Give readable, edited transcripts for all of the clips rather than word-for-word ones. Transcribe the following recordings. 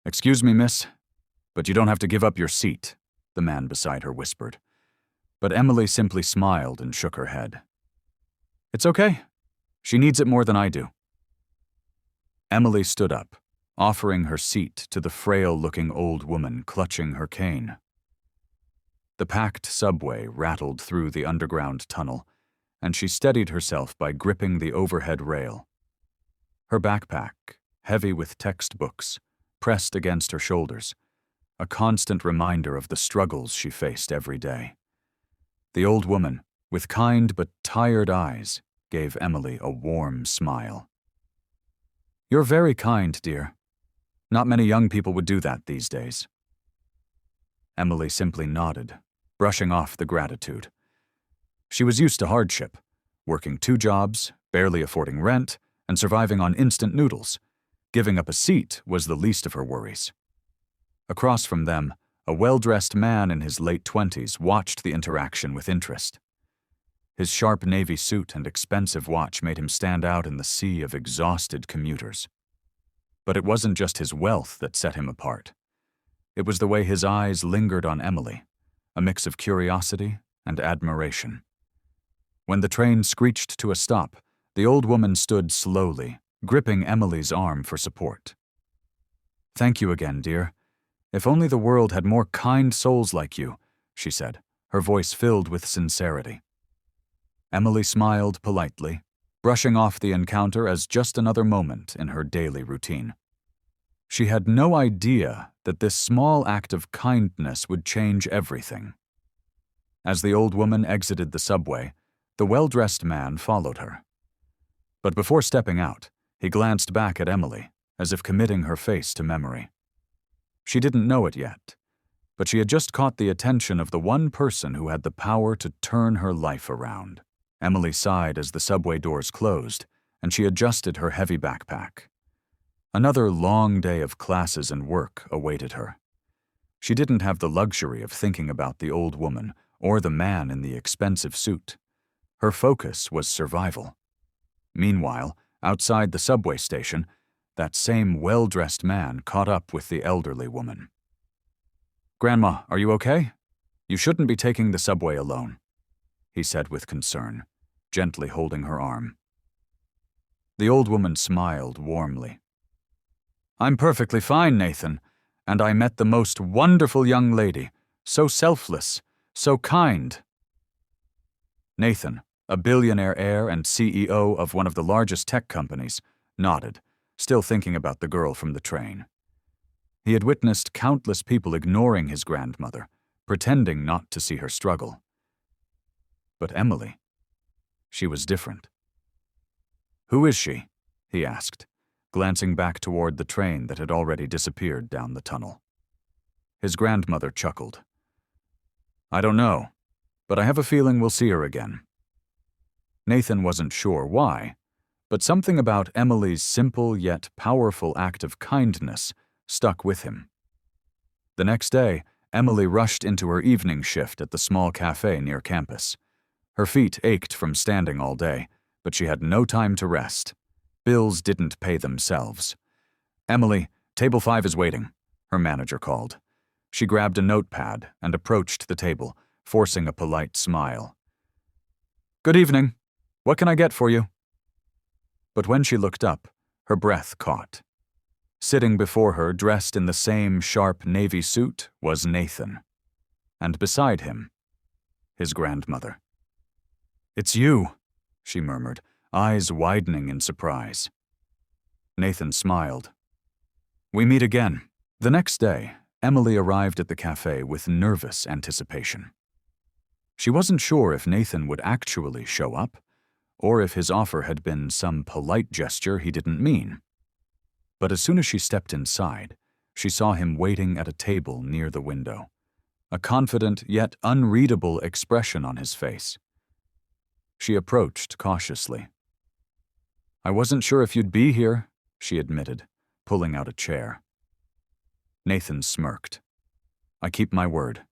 "Excuse me, miss, but you don't have to give up your seat," the man beside her whispered. But Emily simply smiled and shook her head. "It's okay. She needs it more than I do." Emily stood up, offering her seat to the frail-looking old woman clutching her cane. The packed subway rattled through the underground tunnel, and she steadied herself by gripping the overhead rail. Her backpack, heavy with textbooks, pressed against her shoulders, a constant reminder of the struggles she faced every day. The old woman, with kind but tired eyes, gave Emily a warm smile. "You're very kind, dear. Not many young people would do that these days." Emily simply nodded, brushing off the gratitude. She was used to hardship, working 2 jobs, barely affording rent, and surviving on instant noodles. Giving up a seat was the least of her worries. Across from them, a well-dressed man in his late 20s watched the interaction with interest. His sharp navy suit and expensive watch made him stand out in the sea of exhausted commuters. But it wasn't just his wealth that set him apart. It was the way his eyes lingered on Emily, a mix of curiosity and admiration. When the train screeched to a stop, the old woman stood slowly, gripping Emily's arm for support. "Thank you again, dear. If only the world had more kind souls like you," she said, her voice filled with sincerity. Emily smiled politely, brushing off the encounter as just another moment in her daily routine. She had no idea that this small act of kindness would change everything. As the old woman exited the subway, the well-dressed man followed her. But before stepping out, he glanced back at Emily, as if committing her face to memory. She didn't know it yet, but she had just caught the attention of the one person who had the power to turn her life around. Emily sighed as the subway doors closed, and she adjusted her heavy backpack. Another long day of classes and work awaited her. She didn't have the luxury of thinking about the old woman or the man in the expensive suit. Her focus was survival. Meanwhile, outside the subway station, that same well-dressed man caught up with the elderly woman. "Grandma, are you okay? You shouldn't be taking the subway alone," he said with concern, gently holding her arm. The old woman smiled warmly. "I'm perfectly fine, Nathan, and I met the most wonderful young lady, so selfless, so kind." Nathan, a billionaire heir and CEO of one of the largest tech companies, nodded, still thinking about the girl from the train. He had witnessed countless people ignoring his grandmother, pretending not to see her struggle. But Emily, she was different. "Who is she?" he asked, glancing back toward the train that had already disappeared down the tunnel. His grandmother chuckled. "I don't know, but I have a feeling we'll see her again." Nathan wasn't sure why, but something about Emily's simple yet powerful act of kindness stuck with him. The next day, Emily rushed into her evening shift at the small cafe near campus. Her feet ached from standing all day, but she had no time to rest. Bills didn't pay themselves. "Emily, table 5 is waiting," her manager called. She grabbed a notepad and approached the table, forcing a polite smile. "Good evening. What can I get for you?" But when she looked up, her breath caught. Sitting before her, dressed in the same sharp navy suit, was Nathan. And beside him, his grandmother. "It's you," she murmured, eyes widening in surprise. Nathan smiled. "We meet again." The next day, Emily arrived at the cafe with nervous anticipation. She wasn't sure if Nathan would actually show up, or if his offer had been some polite gesture he didn't mean. But as soon as she stepped inside, she saw him waiting at a table near the window, a confident yet unreadable expression on his face. She approached cautiously. "I wasn't sure if you'd be here," she admitted, pulling out a chair. Nathan smirked. "I keep my word."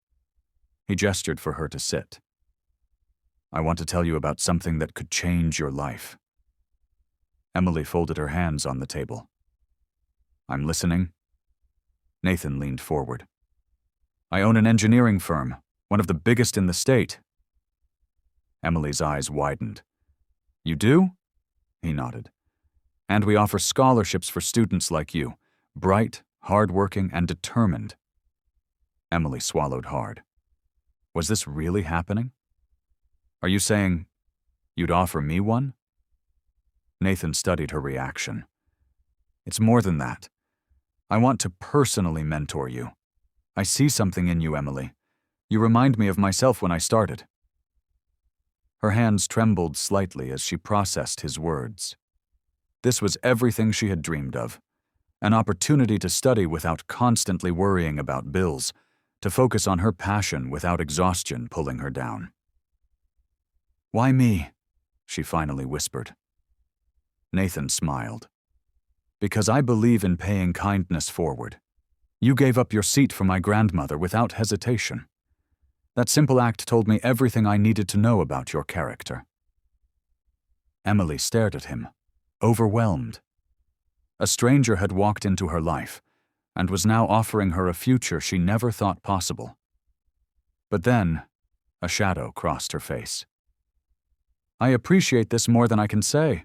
He gestured for her to sit. "I want to tell you about something that could change your life." Emily folded her hands on the table. "I'm listening." Nathan leaned forward. I own an engineering firm, one of the biggest in the state. Emily's eyes widened. You do? He nodded. And we offer scholarships for students like you, bright, hard-working, and determined. Emily swallowed hard. Was this really happening? Are you saying you'd offer me one? Nathan studied her reaction. It's more than that. I want to personally mentor you. I see something in you, Emily. You remind me of myself when I started. Her hands trembled slightly as she processed his words. This was everything she had dreamed of. An opportunity to study without constantly worrying about bills, to focus on her passion without exhaustion pulling her down. Why me? She finally whispered. Nathan smiled. Because I believe in paying kindness forward. You gave up your seat for my grandmother without hesitation. That simple act told me everything I needed to know about your character. Emily stared at him, overwhelmed. A stranger had walked into her life and was now offering her a future she never thought possible. But then, a shadow crossed her face. I appreciate this more than I can say,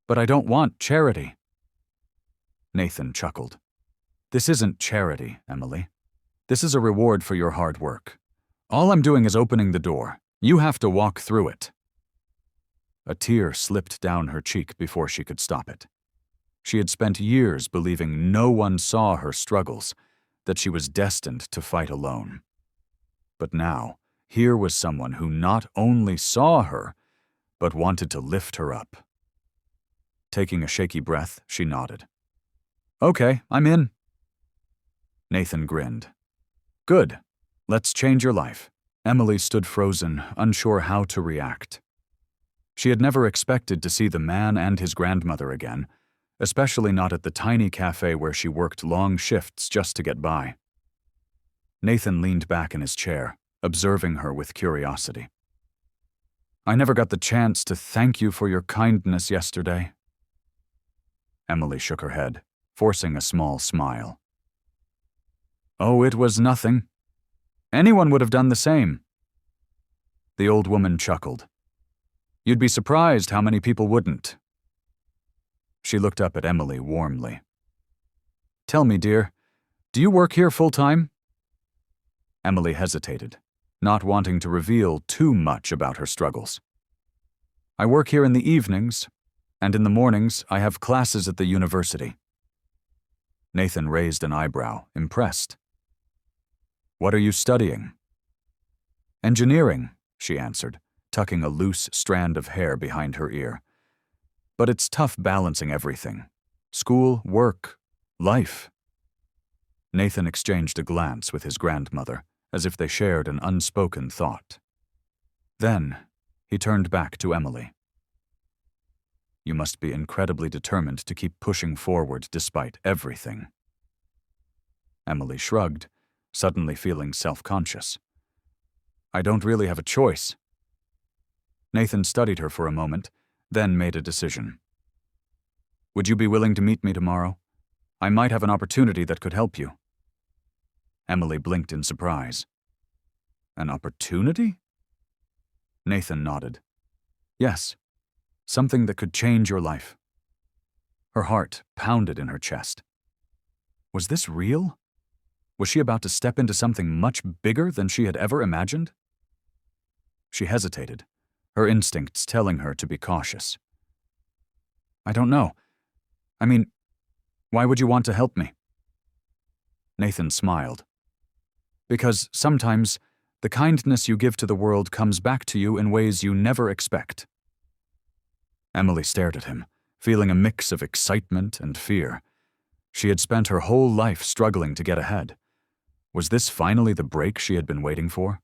but I don't want charity. Nathan chuckled. This isn't charity, Emily. This is a reward for your hard work. All I'm doing is opening the door. You have to walk through it. A tear slipped down her cheek before she could stop it. She had spent years believing no one saw her struggles, that she was destined to fight alone. But now, here was someone who not only saw her, but wanted to lift her up. Taking a shaky breath, she nodded. Okay, I'm in. Nathan grinned. Good. Let's change your life. Emily stood frozen, unsure how to react. She had never expected to see the man and his grandmother again, especially not at the tiny cafe where she worked long shifts just to get by. Nathan leaned back in his chair, observing her with curiosity. I never got the chance to thank you for your kindness yesterday. Emily shook her head, forcing a small smile. Oh, it was nothing. Anyone would have done the same. The old woman chuckled. You'd be surprised how many people wouldn't. She looked up at Emily warmly. Tell me, dear, do you work here full-time? Emily hesitated, not wanting to reveal too much about her struggles. I work here in the evenings, and in the mornings I have classes at the university. Nathan raised an eyebrow, impressed. What are you studying? Engineering, she answered, tucking a loose strand of hair behind her ear. But it's tough balancing everything. School, work, life. Nathan exchanged a glance with his grandmother, as if they shared an unspoken thought. Then, he turned back to Emily. You must be incredibly determined to keep pushing forward despite everything. Emily shrugged, suddenly feeling self-conscious. I don't really have a choice. Nathan studied her for a moment, then made a decision. Would you be willing to meet me tomorrow? I might have an opportunity that could help you. Emily blinked in surprise. An opportunity? Nathan nodded. Yes, something that could change your life. Her heart pounded in her chest. Was this real? Was she about to step into something much bigger than she had ever imagined? She hesitated, her instincts telling her to be cautious. I don't know. I mean, why would you want to help me? Nathan smiled. Because sometimes the kindness you give to the world comes back to you in ways you never expect. Emily stared at him, feeling a mix of excitement and fear. She had spent her whole life struggling to get ahead. Was this finally the break she had been waiting for?